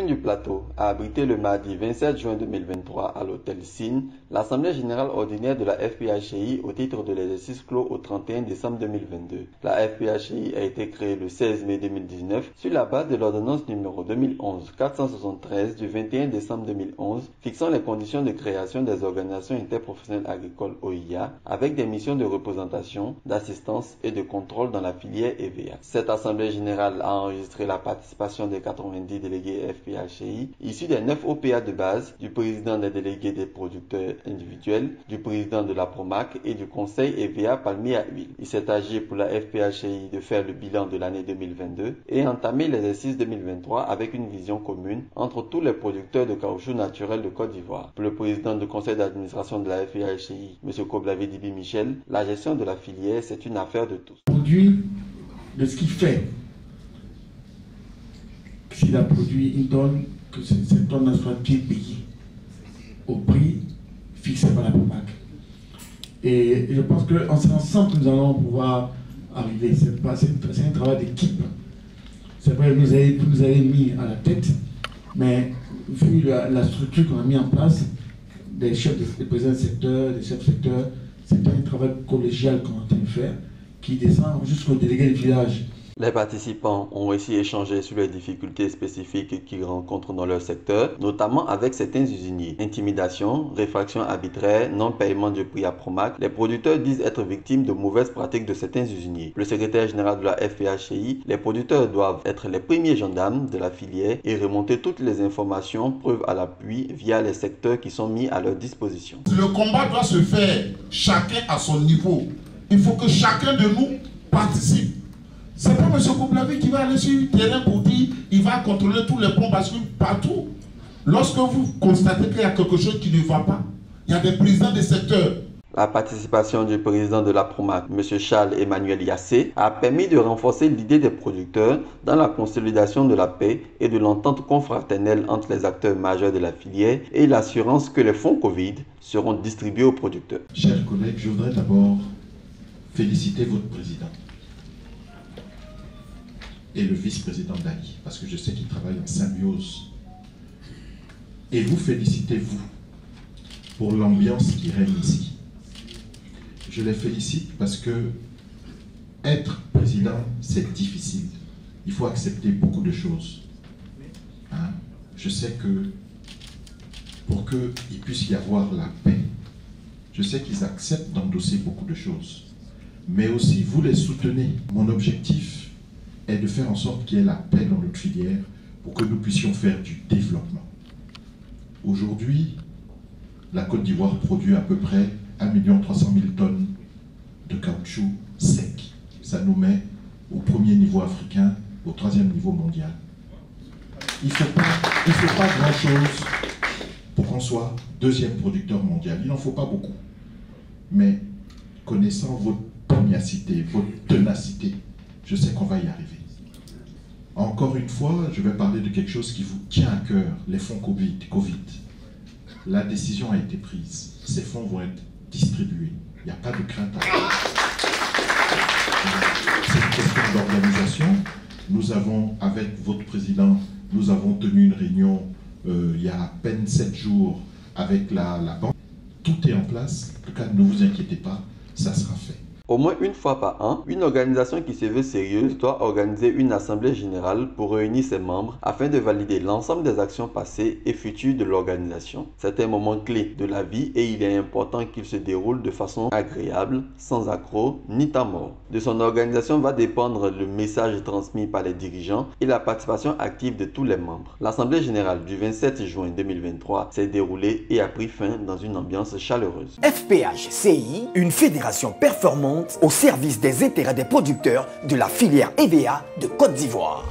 commune du Plateau a abrité le mardi 27 juin 2023 à l'hôtel Cine l'Assemblée générale ordinaire de la FPHCI au titre de l'exercice clos au 31 décembre 2022. La FPHCI a été créée le 16 mai 2019 sur la base de l'ordonnance numéro 2011-473 du 21 décembre 2011 fixant les conditions de création des organisations interprofessionnelles agricoles OIA avec des missions de représentation, d'assistance et de contrôle dans la filière EVA. Cette Assemblée générale a enregistré la participation des 90 délégués FPHCI issus des 9 OPA de base, du président des délégués des producteurs individuels, du président de la PROMAC et du conseil EVA palmier à huile. Il s'est agi pour la FPHCI de faire le bilan de l'année 2022 et entamer l'exercice 2023 avec une vision commune entre tous les producteurs de caoutchouc naturel de Côte d'Ivoire. Pour le président du conseil d'administration de la FPHCI, M. Koblavi Dibi Michel, la gestion de la filière, c'est une affaire de tous. Produit de ce qu'il fait. S'il a produit une tonne, que cette tonne soit bien payée au prix fixé par la PROMAC. Et je pense qu'en c'est ensemble que nous allons pouvoir arriver. C'est un travail d'équipe. C'est vrai que vous nous avez mis à la tête, mais vu la structure qu'on a mis en place, des chefs, des présidents de secteur, des chefs de secteur, c'est un travail collégial qu'on est en train de faire, qui descend jusqu'au délégué du village. Les participants ont aussi échangé sur les difficultés spécifiques qu'ils rencontrent dans leur secteur, notamment avec certains usiniers. Intimidation, réfraction arbitraire, non-paiement du prix à PROMAC. Les producteurs disent être victimes de mauvaises pratiques de certains usiniers. Le secrétaire général de la FPHCI, les producteurs doivent être les premiers gendarmes de la filière et remonter toutes les informations, preuves à l'appui, via les secteurs qui sont mis à leur disposition. Le combat doit se faire chacun à son niveau. Il faut que chacun de nous participe. C'est pas M. Koblavi qui va aller sur le terrain pour dire qu'il va contrôler tous les pompes bascules partout. Lorsque vous constatez qu'il y a quelque chose qui ne va pas, il y a des présidents des secteurs. La participation du président de la PROMAC, M. Charles Emmanuel Yassé, a permis de renforcer l'idée des producteurs dans la consolidation de la paix et de l'entente confraternelle entre les acteurs majeurs de la filière et l'assurance que les fonds Covid seront distribués aux producteurs. Chers collègues, je voudrais d'abord féliciter votre président et le vice-président Dali, parce que je sais qu'ils travaillent en symbiose. Et vous félicitez, vous, pour l'ambiance qui règne ici. Je les félicite parce que être président, c'est difficile. Il faut accepter beaucoup de choses. Hein? Je sais que pour qu'il puisse y avoir la paix, je sais qu'ils acceptent d'endosser beaucoup de choses. Mais aussi, vous les soutenez. Mon objectif est de faire en sorte qu'il y ait la paix dans notre filière pour que nous puissions faire du développement. Aujourd'hui, la Côte d'Ivoire produit à peu près 1 300 000 tonnes de caoutchouc sec. Ça nous met au premier niveau africain, au 3e niveau mondial. Il ne faut pas grand-chose pour qu'on soit 2e producteur mondial. Il n'en faut pas beaucoup. Mais connaissant votre pugnacité, votre ténacité, je sais qu'on va y arriver. Encore une fois, je vais parler de quelque chose qui vous tient à cœur, les fonds Covid. La décision a été prise. Ces fonds vont être distribués. Il n'y a pas de crainte à avoir. C'est une question d'organisation. Nous avons, avec votre président, nous avons tenu une réunion il y a à peine 7 jours avec la banque. Tout est en place. En tout cas, ne vous inquiétez pas, ça sera fait. Au moins une fois par an, une organisation qui se veut sérieuse doit organiser une assemblée générale pour réunir ses membres afin de valider l'ensemble des actions passées et futures de l'organisation. C'est un moment clé de la vie et il est important qu'il se déroule de façon agréable, sans accroc ni temps mort. De son organisation va dépendre le message transmis par les dirigeants et la participation active de tous les membres. L'assemblée générale du 27 juin 2023 s'est déroulée et a pris fin dans une ambiance chaleureuse. FPHCI, une fédération performante au service des intérêts des producteurs de la filière EVA de Côte d'Ivoire.